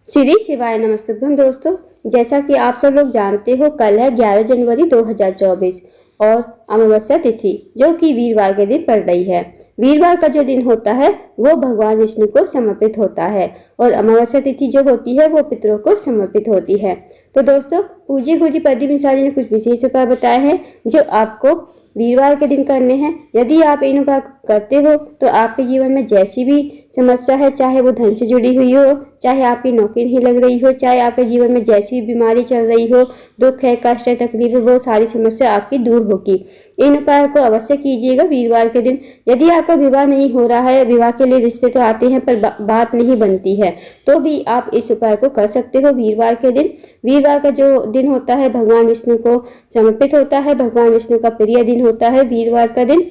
श्री शिवाय नमस्तुभ्यम दोस्तों। जैसा कि आप सब लोग जानते हो, कल है 11 जनवरी 2024 और अमावस्या तिथि जो कि वीरवार के दिन पड़ रही है। वीरवार का जो दिन होता है वो भगवान विष्णु को समर्पित होता है और अमावस्या तिथि जो होती है वो पितरों को समर्पित होती है। तो दोस्तों, पूज्य गुरुजी प्रदीप मिश्रा जी ने कुछ विशेष उपाय बताए हैं जो आपको वीरवार के दिन करने हैं। यदि आप इन उपाय करते हो तो आपके जीवन में जैसी भी समस्या है, चाहे वो धन से जुड़ी हुई हो, चाहे आपकी नौकरी नहीं लग रही हो, चाहे आपके जीवन में जैसी भी बीमारी चल रही हो, दुख है, कष्ट है, तकलीफ है, वो सारी समस्या आपकी दूर होगी। इन उपायों को अवश्य कीजिएगा वीरवार के दिन। यदि आपका विवाह नहीं हो रहा है, विवाह के लिए रिश्ते तो आते हैं पर बात नहीं बनती है, तो भी आप इस उपाय को कर सकते हो वीरवार के दिन। वीरवार का जो दिन होता है भगवान विष्णु को समर्पित होता है, भगवान विष्णु का प्रिय दिन होता है वीरवार का दिन।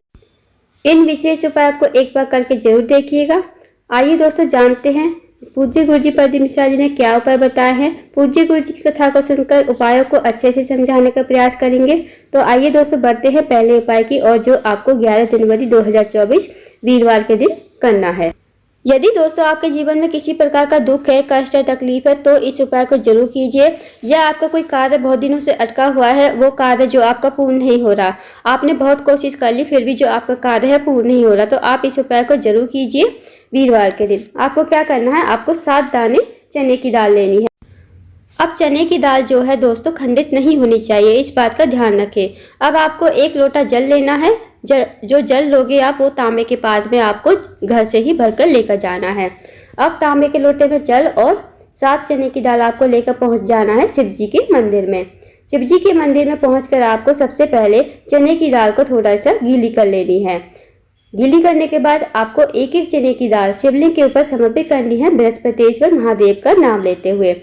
इन विशेष उपायों को एक बार करके जरूर देखिएगा। आइए दोस्तों, जानते हैं पूज्य गुरुजी प्रदीप मिश्रा जी ने क्या उपाय बताए हैं। पूज्य गुरुजी की कथा को सुनकर उपायों को अच्छे से समझाने का प्रयास करेंगे। तो आइए दोस्तों, बढ़ते हैं पहले उपाय की और जो आपको 11 जनवरी 2024 वीरवार के दिन करना है। यदि दोस्तों आपके जीवन में किसी प्रकार का दुख है, कष्ट है, तकलीफ है, तो इस उपाय को जरूर कीजिए। या आपका कोई कार्य बहुत दिनों से अटका हुआ है, वो कार्य जो आपका पूर्ण नहीं हो रहा, आपने बहुत कोशिश कर ली फिर भी जो आपका कार्य है पूर्ण नहीं हो रहा, तो आप इस उपाय को जरूर कीजिए वीरवार के दिन। आपको क्या करना है, आपको 7 दाने चने की दाल लेनी है। अब चने की दाल जो है दोस्तों खंडित नहीं होनी चाहिए, इस बात का ध्यान रखें। अब आपको 1 लोटा जल लेना है। जो जल लोगे आप वो तांबे के पात्र में आपको घर से ही भरकर लेकर जाना है। अब तांबे के लोटे में जल और 7 चने की दाल आपको लेकर पहुंच जाना है शिव जी के मंदिर में। शिव जी के मंदिर में पहुंचकर आपको सबसे पहले चने की दाल को थोड़ा सा गीली कर लेनी है। गीली करने के बाद आपको एक एक चने की दाल शिवलिंग के ऊपर समर्पित करनी है बृहस्पतिश्वर महादेव का नाम लेते हुए।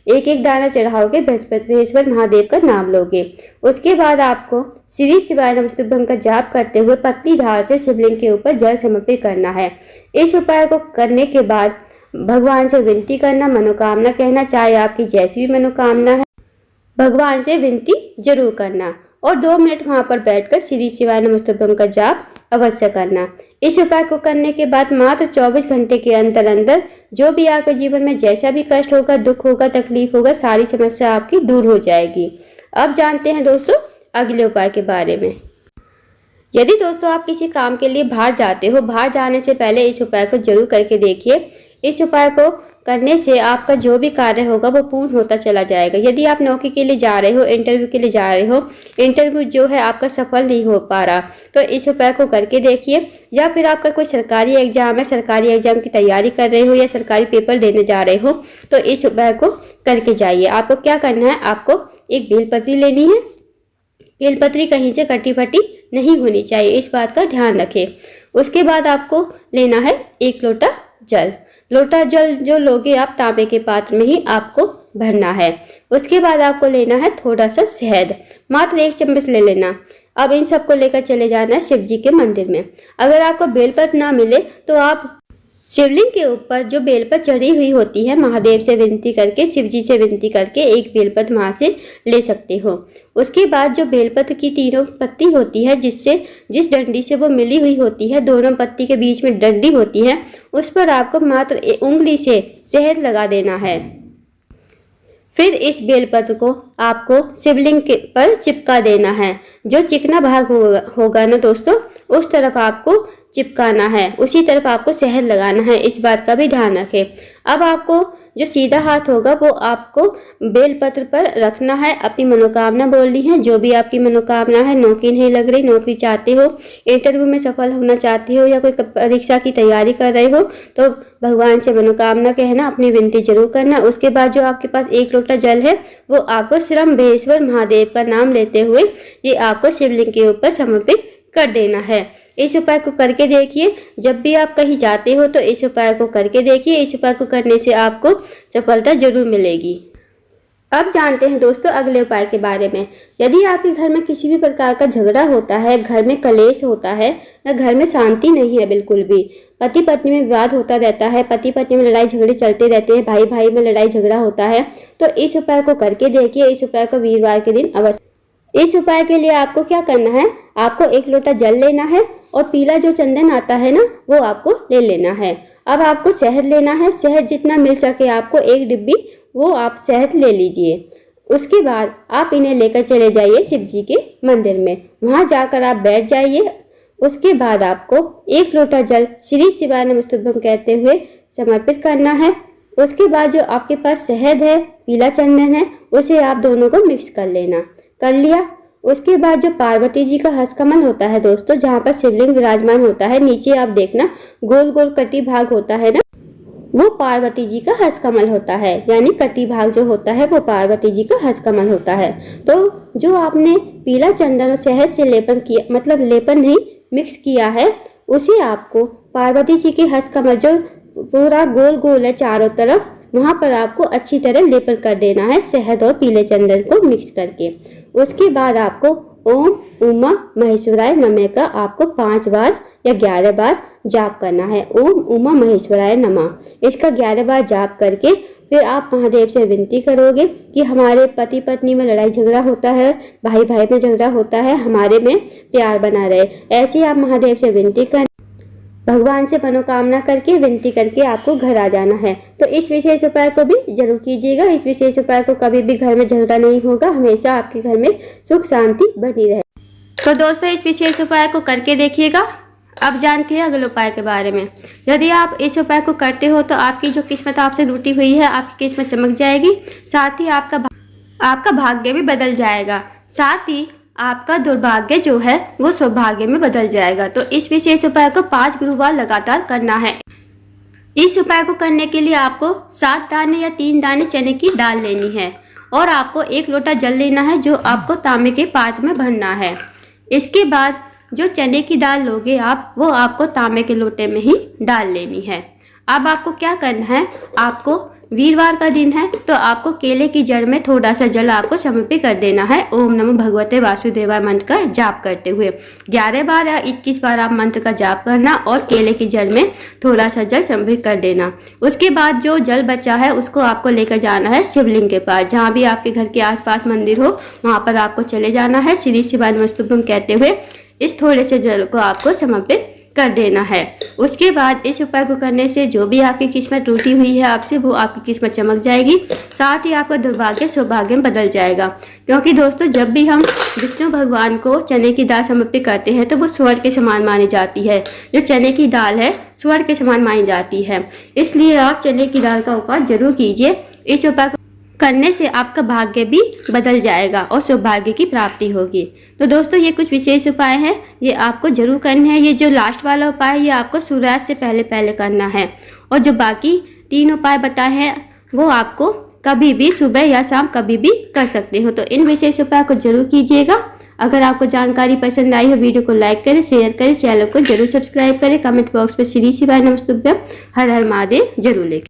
एक एक दाना चढ़ाओगे, बृहस्पतिश्वर महादेव का नाम लोगे। उसके बाद आपको श्री शिवाय नमस्तुभ्यम का जाप करते हुए पतली धार से शिवलिंग के ऊपर जल समर्पित करना है। इस उपाय को करने के बाद भगवान से विनती करना, मनोकामना कहना, चाहे आपकी जैसी भी मनोकामना है भगवान से विनती जरूर करना और 2 मिनट वहां पर बैठकर श्री शिवाय नमस्तुभ्यम का जाप अवश्य करना। इस उपाय को करने के बाद मात्र 24 घंटे के अंदर अंदर जो भी आपके जीवन में जैसा भी कष्ट होगा, दुख होगा, तकलीफ होगा, सारी समस्या आपकी दूर हो जाएगी। अब जानते हैं दोस्तों अगले उपाय के बारे में। यदि दोस्तों आप किसी काम के लिए बाहर जाते हो, बाहर जाने से पहले इस उपाय को जरूर करके देखिए। इस उपाय को करने से आपका जो भी कार्य होगा वो पूर्ण होता चला जाएगा। यदि आप नौकरी के लिए जा रहे हो, इंटरव्यू के लिए जा रहे हो, इंटरव्यू जो है आपका सफल नहीं हो पा रहा, तो इस उपाय को करके देखिए। या फिर आपका कोई सरकारी एग्जाम है, सरकारी एग्जाम की तैयारी कर रहे हो या सरकारी पेपर देने जा रहे हो, तो इस उपाय को करके जाइए। आपको क्या करना है, आपको एक बेलपत्री लेनी है। बेलपत्री कहीं से कटी फटी नहीं होनी चाहिए, इस बात का ध्यान रखें। उसके बाद आपको लेना है 1 लोटा जल। लोटा जल जो लोगे आप तांबे के पात्र में ही आपको भरना है। उसके बाद आपको लेना है थोड़ा सा शहद, मात्र 1 चम्मच ले लेना। अब इन सबको लेकर चले जाना है शिव जी के मंदिर में। अगर आपको बेलपत्र ना मिले तो आप शिवलिंग के ऊपर जो बेलपत्र चढ़ी हुई होती है, महादेव से विनती करके, शिव जी से विनती करके एक बेलपत्र वहां से ले सकते हो। उसके बाद जो बेलपत्र की 3 पत्ती होती है, जिस डंडी से वो मिली हुई होती है, दोनों पत्ती के बीच में डंडी होती है, उस पर आपको मात्र उंगली से शहद लगा देना है। फिर इस बेलपत्र को आपको शिवलिंग के पर चिपका देना है। जो चिकना भाग होगा ना दोस्तों, उस तरफ आपको चिपकाना है, उसी तरफ आपको शहद लगाना है, इस बात का भी ध्यान रखें। अब आपको जो सीधा हाथ होगा वो आपको बेलपत्र पर रखना है, अपनी मनोकामना बोलनी है। जो भी आपकी मनोकामना है, नौकरी नहीं लग रही, नौकरी चाहते हो, इंटरव्यू में सफल होना चाहते हो या कोई परीक्षा की तैयारी कर रहे हो, तो भगवान से मनोकामना कहना, अपनी विनती जरूर करना। उसके बाद जो आपके पास 1 लोटा जल है वो आपको श्रम्भेश्वर महादेव का नाम लेते हुए ये आपको शिवलिंग के ऊपर समर्पित कर देना है। इस उपाय को करके देखिए। जब भी आप कहीं जाते हो तो इस उपाय को करके देखिए। इस उपाय को करने से आपको सफलता जरूर मिलेगी। अब जानते हैं दोस्तों अगले उपाय के बारे में। यदि आपके घर में किसी भी प्रकार का झगड़ा होता है, घर में कलेश होता है या घर में शांति नहीं है बिल्कुल भी, पति पत्नी में विवाद होता रहता है, पति पत्नी में लड़ाई झगड़े चलते रहते हैं, भाई भाई में लड़ाई झगड़ा होता है, तो इस उपाय को करके देखिए। इस उपाय को वीरवार के दिन अवश्य। इस उपाय के लिए आपको क्या करना है, आपको 1 लोटा जल लेना है और पीला जो चंदन आता है ना वो आपको ले लेना है। अब आपको शहद लेना है। शहद जितना मिल सके आपको 1 डिब्बी वो आप शहद ले लीजिए। उसके बाद आप इन्हें लेकर चले जाइए शिव जी के मंदिर में। वहाँ जाकर आप बैठ जाइए। उसके बाद आपको 1 लोटा जल श्री शिवाय नमस्तुभ्यम कहते हुए समर्पित करना है। उसके बाद जो आपके पास शहद है, पीला चंदन है, उसे आप दोनों को मिक्स कर लेना। कर लिया। उसके बाद जो पार्वती जी का हस्तकमल होता है दोस्तों, जहाँ पर शिवलिंग विराजमान होता है, नीचे आप देखना गोल गोल कटी भाग होता है ना, वो पार्वती जी का हस्तकमल होता है। यानी कटी भाग जो होता है वो पार्वती जी का हस्तकमल होता है। तो जो आपने पीला चंदन और शहद से लेपन किया, मतलब लेपन नहीं मिक्स किया है, उसे आपको पार्वती जी के हस्तकमल जो पूरा गोल गोल है चारों तरफ, वहाँ पर आपको अच्छी तरह लेपन कर देना है शहद और पीले चंदन को मिक्स करके। उसके बाद आपको ओम उमा महेश्वराय नमः का आपको 5 बार या 11 बार जाप करना है। ओम उमा महेश्वराय नमः इसका 11 बार जाप करके फिर आप महादेव से विनती करोगे कि हमारे पति पत्नी में लड़ाई झगड़ा होता है, भाई भाई में झगड़ा होता है, हमारे में प्यार बना रहे। ऐसे आप महादेव से विनती कर, भगवान से मनोकामना करके विनती करके आपको घर आ जाना है। तो इस विशेष उपाय को भी जरूर कीजिएगा। इस विशेष उपाय को कभी भी घर में झगड़ा नहीं होगा, हमेशा आपके घर में सुख शांति बनी रहे। तो दोस्तों इस विशेष उपाय को करके देखिएगा। अब जानते हैं अगले उपाय के बारे में। यदि आप इस उपाय को करते हो तो आपकी जो किस्मत आपसे रूठी हुई है, आपकी किस्मत चमक जाएगी। साथ ही आपका भाग्य भी बदल जाएगा। साथ ही आपका दुर्भाग्य जो है वो सौभाग्य में बदल जाएगा। तो इस विशेष उपाय को 5 गुरुवार लगातार करना है। इस उपाय को करने के लिए आपको 7 दाने या 3 दाने चने की दाल लेनी है और आपको 1 लोटा जल लेना है, जो आपको तांबे के पात्र में भरना है। इसके बाद जो चने की दाल लोगे आप, वो आपको तांबे के लोटे में ही डाल लेनी है। अब आपको क्या करना है, आपको वीरवार का दिन है तो आपको केले की जड़ में थोड़ा सा जल आपको समर्पित कर देना है। ओम नमो भगवते वासुदेवाय मंत्र का जाप करते हुए 11 बार या 21 बार आप मंत्र का जाप करना और केले की जड़ में थोड़ा सा जल समर्पित कर देना। उसके बाद जो जल बचा है उसको आपको लेकर जाना है शिवलिंग के पास। जहाँ भी आपके घर के आसपास मंदिर हो वहाँ पर आपको चले जाना है। श्री शिवाय नमस्तुभ्यम कहते हुए इस थोड़े से जल को आपको समर्पित कर देना है। उसके बाद इस उपाय को करने से जो भी आपकी किस्मत टूटी हुई है आपसे, वो आपकी किस्मत चमक जाएगी। साथ ही आपका दुर्भाग्य सौभाग्य में बदल जाएगा। क्योंकि दोस्तों जब भी हम विष्णु भगवान को चने की दाल समर्पित करते हैं तो वो स्वर्ग के समान मानी जाती है। जो चने की दाल है स्वर्ग के समान मानी जाती है, इसलिए आप चने की दाल का उपाय जरूर कीजिए। इस उपाय करने से आपका भाग्य भी बदल जाएगा और सौभाग्य की प्राप्ति होगी। तो दोस्तों ये कुछ विशेष उपाय हैं, ये आपको जरूर करने हैं। ये जो लास्ट वाला उपाय है ये आपको सूर्यास्त से पहले पहले करना है, और जो बाकी 3 उपाय बताए हैं वो आपको कभी भी सुबह या शाम कभी भी कर सकते हो। तो इन विशेष उपाय को जरूर कीजिएगा। अगर आपको जानकारी पसंद आई हो वीडियो को लाइक करें, शेयर करें, चैनल को जरूर सब्सक्राइब करें, कमेंट बॉक्स में श्री शिवाय नमस्तुभ्यम हर हर महादेव जरूर लिखें।